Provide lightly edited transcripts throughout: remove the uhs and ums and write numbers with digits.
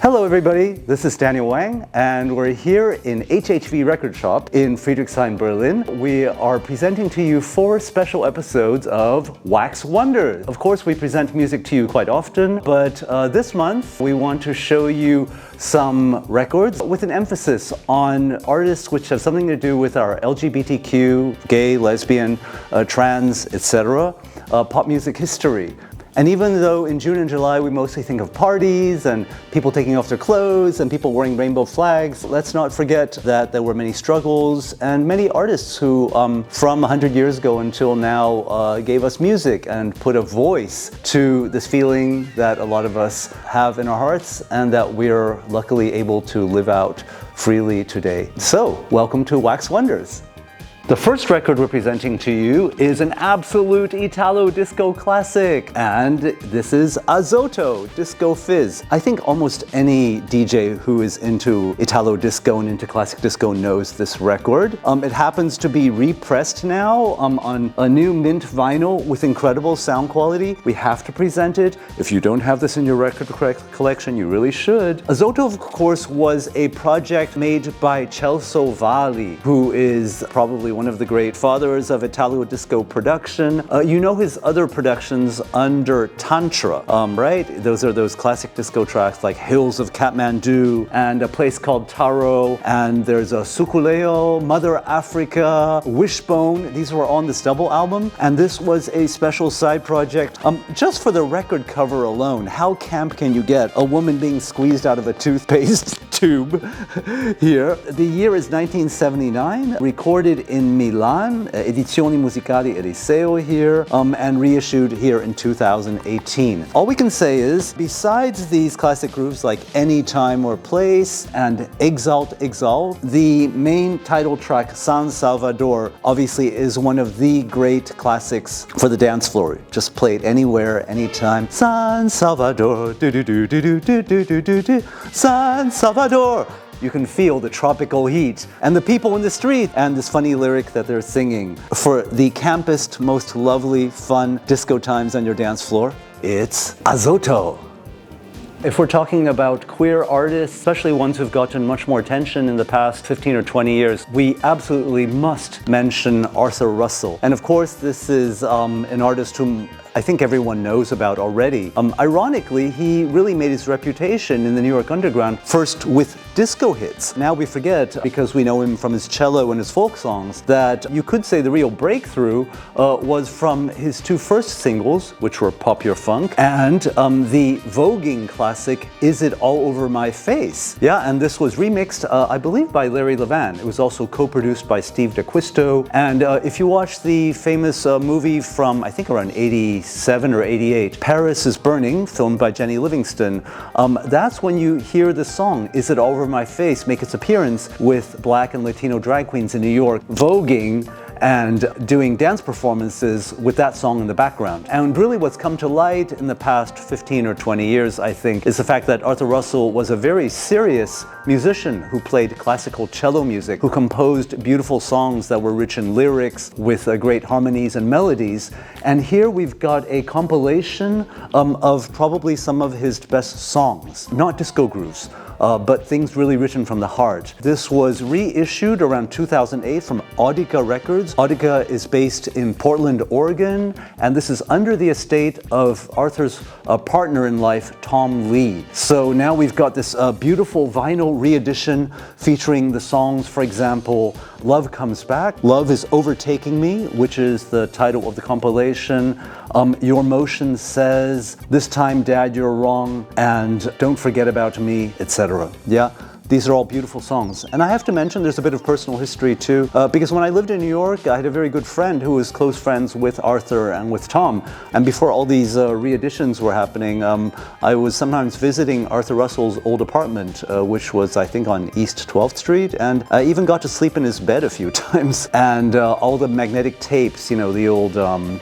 Hello everybody, this is Daniel Wang and we're here in HHV Record Shop in Friedrichshain, Berlin. We are presenting to you 4 special episodes of Wax Wonders. Of course we present music to you quite often, but this month we want to show you some records with an emphasis on artists which have something to do with our LGBTQ, gay, lesbian, trans, etc. Pop music history. And even though in June and July we mostly think of parties and people taking off their clothes and people wearing rainbow flags, let's not forget that there were many struggles and many artists who from 100 years ago until now gave us music and put a voice to this feeling that a lot of us have in our hearts and that we're luckily able to live out freely today. So, welcome to Wax Wonders. The first record we're presenting to you is an absolute Italo disco classic, and this is Azoto, Disco Fizz. I think almost any DJ who is into Italo disco and into classic disco knows this record. It happens to be repressed now on a new mint vinyl with incredible sound quality. We have to present it. If you don't have this in your record collection, you really should. Azoto, of course, was a project made by Celso Valli, who is probably one of the great fathers of Italo disco production. You know his other productions under Tantra, right? Those are those classic disco tracks like Hills of Kathmandu and A Place Called Taro, and there's a Sukuleo, Mother Africa, Wishbone. These were on this double album, and this was a special side project. Just for the record cover alone, how camp can you get? A woman being squeezed out of a toothpaste tube here. The year is 1979, recorded in Milan, Edizioni Musicali Eliseo here, and reissued here in 2018. All we can say is, besides these classic grooves like Any Time or Place and Exalt, Exalt, the main title track, San Salvador, obviously is one of the great classics for the dance floor. Just play it anywhere, anytime. San Salvador, do do do do do do do do do do. San Salvador. You can feel the tropical heat and the people in the street and this funny lyric that they're singing. For the campest, most lovely, fun disco times on your dance floor, it's Azoto. If we're talking about queer artists, especially ones who've gotten much more attention in the past 15 or 20 years, we absolutely must mention Arthur Russell. And of course, this is an artist whom I think everyone knows about already. Ironically, he really made his reputation in the New York underground first with disco hits. Now we forget, because we know him from his cello and his folk songs, that you could say the real breakthrough was from his 2 first singles, which were Pop Your Funk, and the voguing classic, Is It All Over My Face? Yeah, and this was remixed, I believe, by Larry Levan. It was also co-produced by Steve D'Acquisto. And if you watch the famous movie from, I think, around 87 or 88, Paris is Burning, filmed by Jenny Livingston, that's when you hear the song Is It All Over My Face make its appearance with Black and Latino drag queens in New York voguing and doing dance performances with that song in the background. And really what's come to light in the past 15 or 20 years, I think, is the fact that Arthur Russell was a very serious musician who played classical cello music, who composed beautiful songs that were rich in lyrics with great harmonies and melodies. And here we've got a compilation of probably some of his best songs, not disco grooves, but things really written from the heart. This was reissued around 2008 from Audica Records. Audica is based in Portland, Oregon, and this is under the estate of Arthur's partner in life, Tom Lee. So now we've got this beautiful vinyl re-edition featuring the songs, for example, Love Comes Back, Love Is Overtaking Me, which is the title of the compilation, Your Motion Says, This Time Dad You're Wrong, and Don't Forget About Me, etc. Yeah, these are all beautiful songs. And I have to mention there's a bit of personal history too, because when I lived in New York, I had a very good friend who was close friends with Arthur and with Tom. And before all these re-editions were happening, I was sometimes visiting Arthur Russell's old apartment, which was, I think, on East 12th Street. And I even got to sleep in his bed a few times. And all the magnetic tapes, you know, the old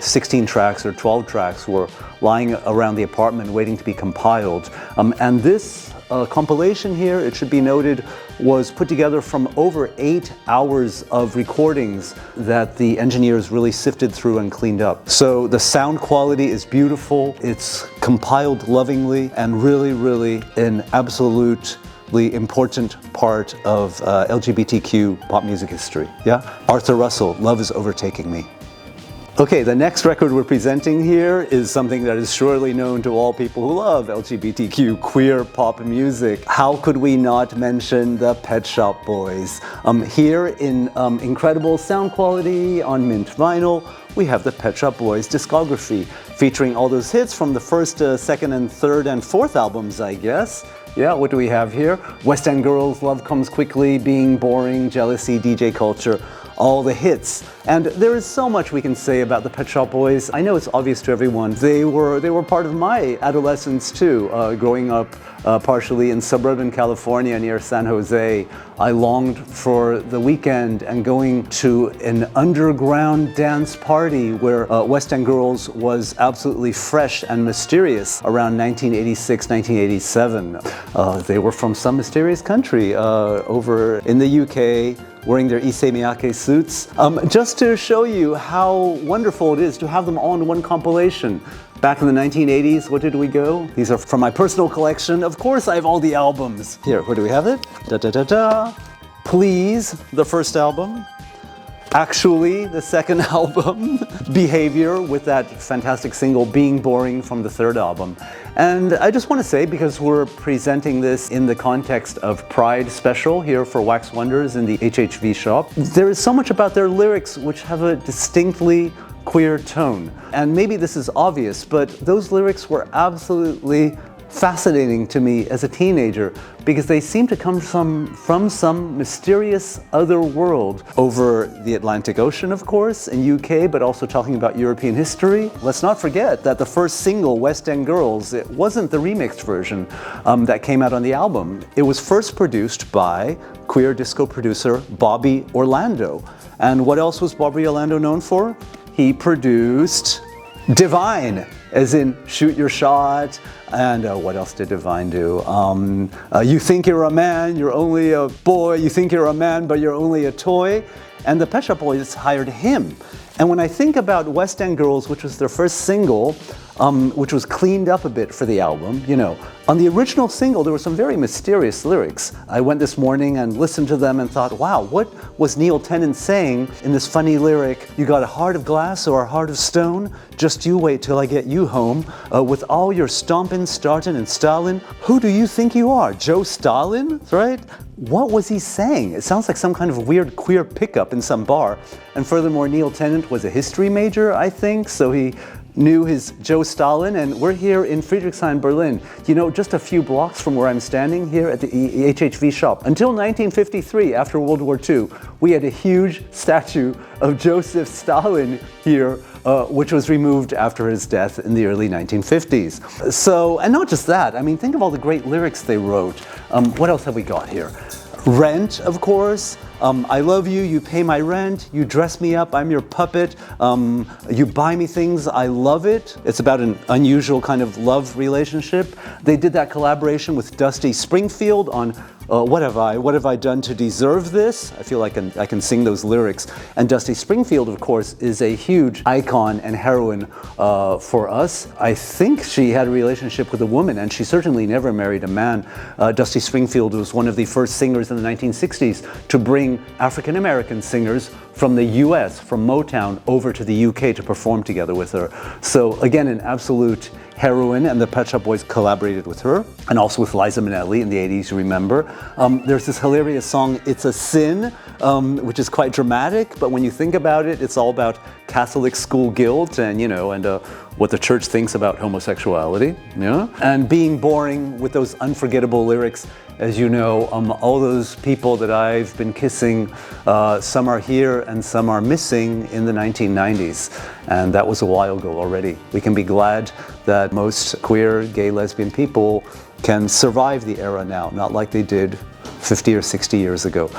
16 tracks or 12 tracks were lying around the apartment waiting to be compiled. And this compilation here, it should be noted, was put together from over 8 hours of recordings that the engineers really sifted through and cleaned up. So the sound quality is beautiful, it's compiled lovingly, and really an absolutely important part of LGBTQ pop music history. Yeah? Arthur Russell, Love Is Overtaking Me. Okay, the next record we're presenting here is something that is surely known to all people who love LGBTQ queer pop music. How could we not mention the Pet Shop Boys? Here in incredible sound quality on mint vinyl, we have the Pet Shop Boys discography, featuring all those hits from the first, second, and third, and fourth albums, I guess. Yeah, what do we have here? West End Girls, Love Comes Quickly, Being Boring, Jealousy, DJ Culture, all the hits. And there is so much we can say about the Pet Shop Boys. I know it's obvious to everyone. They were part of my adolescence too, growing up partially in suburban California near San Jose. I longed for the weekend and going to an underground dance party where West End Girls was absolutely fresh and mysterious around 1986, 1987. They were from some mysterious country over in the UK, wearing their Issey Miyake suits. Just to show you how wonderful it is to have them all in one compilation. Back in the 1980s, what did we go? These are from my personal collection. Of course, I have all the albums. Here, where do we have it? Please, the first album. Actually, the second album, Behavior, with that fantastic single Being Boring from the third album. And I just want to say, because we're presenting this in the context of Pride Special here for Wax Wonders in the HHV shop, there is so much about their lyrics which have a distinctly queer tone. And maybe this is obvious, but those lyrics were absolutely fascinating to me as a teenager because they seem to come from some mysterious other world over the Atlantic Ocean, of course, in UK, but also talking about European history. Let's not forget that the first single, West End Girls, it wasn't the remixed version that came out on the album. It was first produced by queer disco producer Bobby Orlando. And what else was Bobby Orlando known for? He produced Divine, as in Shoot Your Shot, and what else did Divine do? You think you're a man, you're only a boy, you think you're a man, but you're only a toy. And the Pet Shop Boys hired him. And when I think about West End Girls, which was their first single, which was cleaned up a bit for the album, you know, on the original single, there were some very mysterious lyrics. I went this morning and listened to them and thought, wow, what was Neil Tennant saying in this funny lyric? You got a heart of glass or a heart of stone? Just you wait till I get you home. With all your stomping, starting, and Stalin, who do you think you are? Joe Stalin, right? What was he saying? It sounds like some kind of weird queer pickup in some bar. And furthermore, Neil Tennant was a history major, I think, so he knew his Joe Stalin, and we're here in Friedrichshain, Berlin. You know, just a few blocks from where I'm standing here at the HHV shop. Until 1953, after World War II, we had a huge statue of Joseph Stalin here, which was removed after his death in the early 1950s. So, and not just that, I mean, think of all the great lyrics they wrote. What else have we got here? Rent, of course. I love you, you pay my rent, you dress me up, I'm your puppet, you buy me things, I love it. It's about an unusual kind of love relationship. They did that collaboration with Dusty Springfield on what have I done to deserve this? I feel like I can sing those lyrics. And Dusty Springfield, of course, is a huge icon and heroine for us. I think she had a relationship with a woman, and she certainly never married a man. Dusty Springfield was one of the first singers in the 1960s to bring African American singers from the US, from Motown, over to the UK to perform together with her. So again, an absolute heroine, and the Pet Shop Boys collaborated with her, and also with Liza Minnelli in the 80s, you remember. There's this hilarious song, It's a Sin, which is quite dramatic, but when you think about it, it's all about Catholic school guilt and, you know, and what the church thinks about homosexuality, yeah? And Being Boring with those unforgettable lyrics. As you know, all those people that I've been kissing, some are here and some are missing in the 1990s. And that was a while ago already. We can be glad that most queer, gay, lesbian people can survive the era now, not like they did 50 or 60 years ago.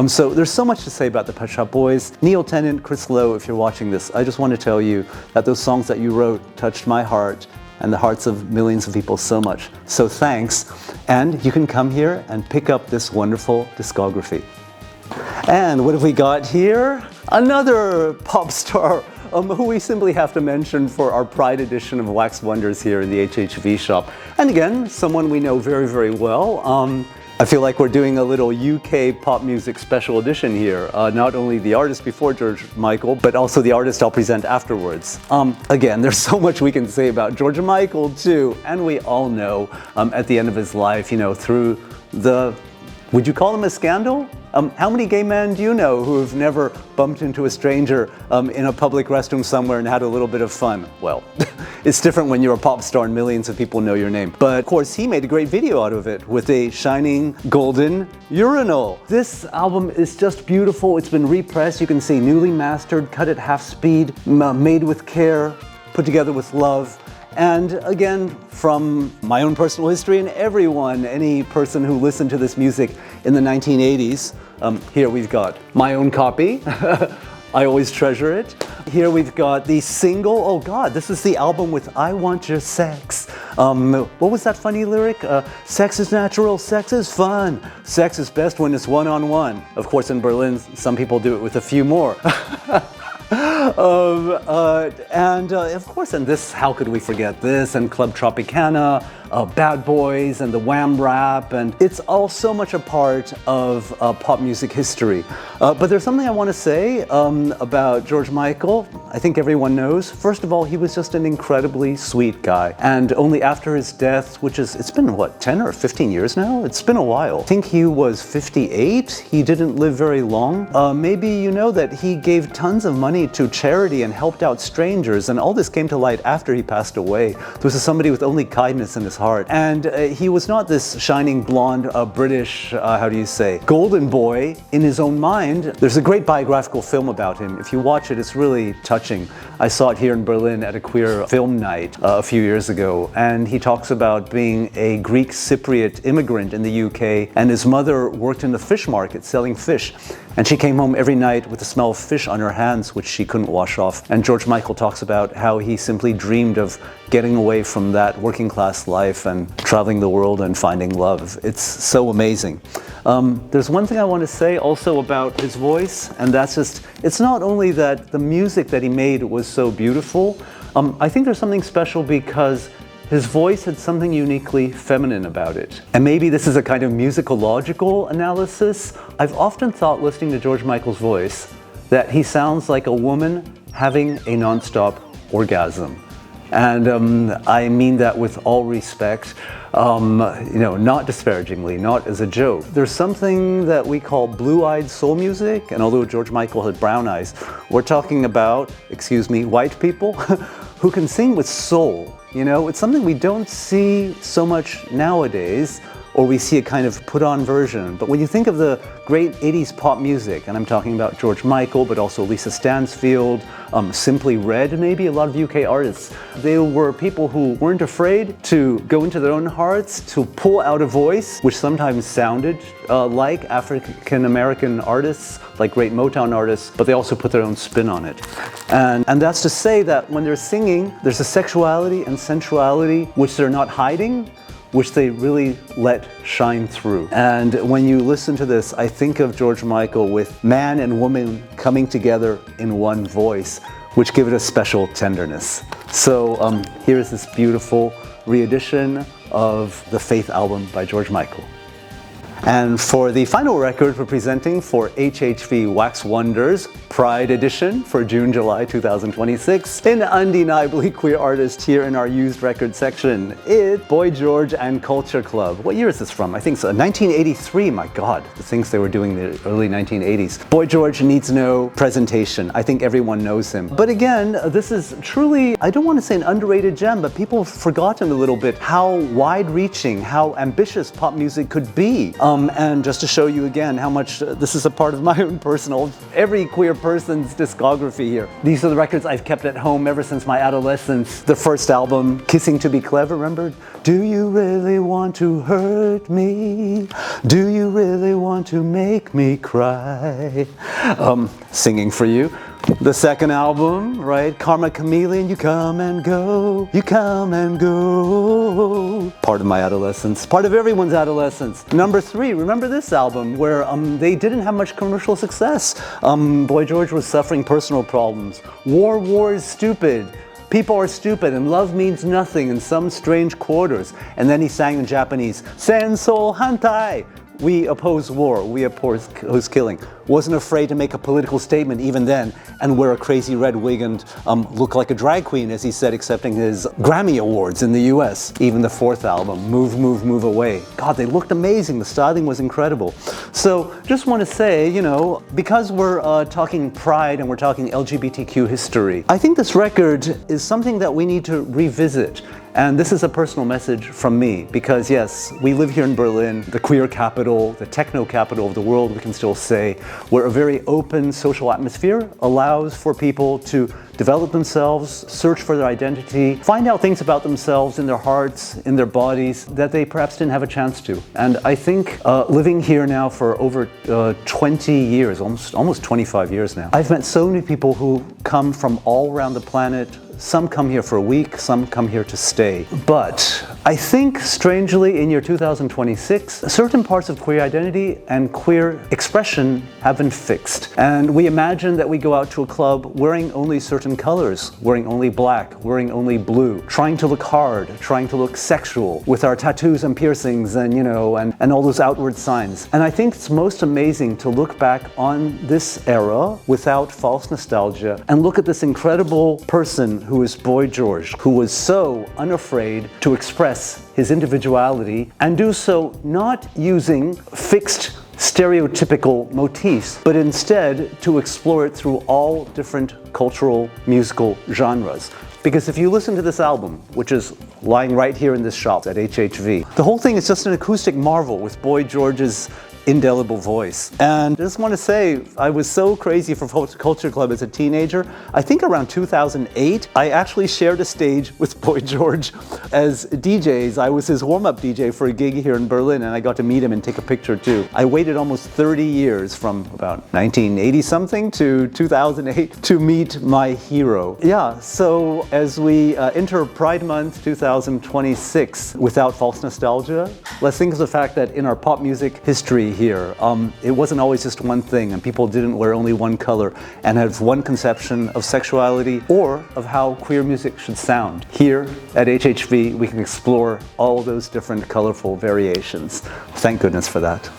So there's so much to say about the Pet Shop Boys. Neil Tennant, Chris Lowe, if you're watching this, I just want to tell you that those songs that you wrote touched my heart and the hearts of millions of people so much. So thanks, and you can come here and pick up this wonderful discography. And what have we got here? Another pop star who we simply have to mention for our Pride edition of Wax Wonders here in the HHV shop. And again, someone we know very, very well. I feel like we're doing a little UK pop music special edition here. Not only the artist before George Michael, but also the artist I'll present afterwards. Again, there's so much we can say about George Michael too. And we all know at the end of his life, you know, through the, would you call him a scandal? How many gay men do you know who have never bumped into a stranger in a public restroom somewhere and had a little bit of fun? Well, it's different when you're a pop star and millions of people know your name. But of course, he made a great video out of it with a shining golden urinal. This album is just beautiful. It's been repressed. You can see newly mastered, cut at half speed, made with care, put together with love. And again, from my own personal history and any person who listened to this music in the 1980s, here we've got my own copy. I always treasure it. Here we've got the single, oh God, this is the album with I Want Your Sex. What was that funny lyric? Sex is natural, sex is fun. Sex is best when it's one-on-one. Of course, in Berlin, some people do it with a few more. Of course, and this, how could we forget this, and Club Tropicana, Bad Boys, and the Wham rap, and it's all so much a part of pop music history. But there's something I want to say about George Michael. I think everyone knows. First of all, he was just an incredibly sweet guy. And only after his death, which is, it's been what, 10 or 15 years now? It's been a while. I think he was 58. He didn't live very long. Maybe you know that he gave tons of money to charity and helped out strangers, and all this came to light after he passed away. This is somebody with only kindness in his heart. And he was not this shining blonde British, how do you say, golden boy in his own mind. There's a great biographical film about him. If you watch it, it's really touching. I saw it here in Berlin at a queer film night a few years ago, and he talks about being a Greek Cypriot immigrant in the UK, and his mother worked in the fish market selling fish. And she came home every night with the smell of fish on her hands, which she couldn't wash off. And George Michael talks about how he simply dreamed of getting away from that working class life and traveling the world and finding love. It's so amazing. There's one thing I want to say also about his voice, and that's just, it's not only that the music that he made was so beautiful, I think there's something special because his voice had something uniquely feminine about it. And maybe this is a kind of musicological analysis. I've often thought, listening to George Michael's voice, that he sounds like a woman having a non-stop orgasm. And I mean that with all respect, you know, not disparagingly, not as a joke. There's something that we call blue-eyed soul music, and although George Michael had brown eyes, we're talking about, excuse me, white people who can sing with soul. You know, it's something we don't see so much nowadays, or we see a kind of put-on version. But when you think of the great 80s pop music, and I'm talking about George Michael, but also Lisa Stansfield, Simply Red, maybe a lot of UK artists, they were people who weren't afraid to go into their own hearts, to pull out a voice, which sometimes sounded like African-American artists, like great Motown artists, but they also put their own spin on it. And that's to say that when they're singing, there's a sexuality and sensuality which they're not hiding, which they really let shine through. And when you listen to this, I think of George Michael with man and woman coming together in one voice, which give it a special tenderness. So here is this beautiful re-edition of the Faith album by George Michael. And for the final record we're presenting for HHV Wax Wonders Pride Edition for June-July 2026, an undeniably queer artist here in our used record section. It's Boy George and Culture Club. What year is this from? I think so. 1983, my God, the things they were doing in the early 1980s. Boy George needs no presentation. I think everyone knows him. But again, this is truly, I don't want to say an underrated gem, but people have forgotten a little bit how wide-reaching, how ambitious pop music could be. And just to show you again how much this is a part of my own personal, every queer person's discography here. These are the records I've kept at home ever since my adolescence. The first album, Kissing to Be Clever, remember? Do you really want to hurt me? Do you really want to make me cry? Singing for you. The second album, right? Karma Chameleon, you come and go, you come and go. Part of my adolescence, part of everyone's adolescence. Number 3, remember this album where they didn't have much commercial success. Boy George was suffering personal problems. War is stupid. People are stupid and love means nothing in some strange quarters. And then he sang in Japanese, Senso Hantai. We oppose war, we oppose killing. Wasn't afraid to make a political statement even then and wear a crazy red wig and look like a drag queen, as he said, accepting his Grammy Awards in the US. Even the 4th album, Move, Move, Move Away. God, they looked amazing. The styling was incredible. So just want to say, you know, because we're talking pride and we're talking LGBTQ history, I think this record is something that we need to revisit. And this is a personal message from me because yes, we live here in Berlin, the queer capital, the techno capital of the world, we can still say, where a very open social atmosphere allows for people to develop themselves, search for their identity, find out things about themselves in their hearts, in their bodies that they perhaps didn't have a chance to. And I think living here now for over 20 years, almost 25 years now, I've met so many people who come from all around the planet. Some come here for a week, some come here to stay. But I think, strangely, in year 2026, certain parts of queer identity and queer expression have been fixed. And we imagine that we go out to a club wearing only certain colors, wearing only black, wearing only blue, trying to look hard, trying to look sexual, with our tattoos and piercings and, you know, and all those outward signs. And I think it's most amazing to look back on this era without false nostalgia and look at this incredible person who is Boy George, who was so unafraid to express his individuality and do so not using fixed stereotypical motifs, but instead to explore it through all different cultural musical genres. Because if you listen to this album, which is lying right here in this shop at HHV, the whole thing is just an acoustic marvel with Boy George's indelible voice. And I just want to say, I was so crazy for Culture Club as a teenager. I think around 2008, I actually shared a stage with Boy George as DJs. I was his warm-up DJ for a gig here in Berlin, and I got to meet him and take a picture too. I waited almost 30 years from about 1980 something to 2008 to meet my hero. Yeah, so as we enter Pride Month 2026 without false nostalgia, let's think of the fact that in our pop music history here, it wasn't always just one thing, and people didn't wear only one color and have one conception of sexuality or of how queer music should sound. Here at HHV, we can explore all those different colorful variations. Thank goodness for that.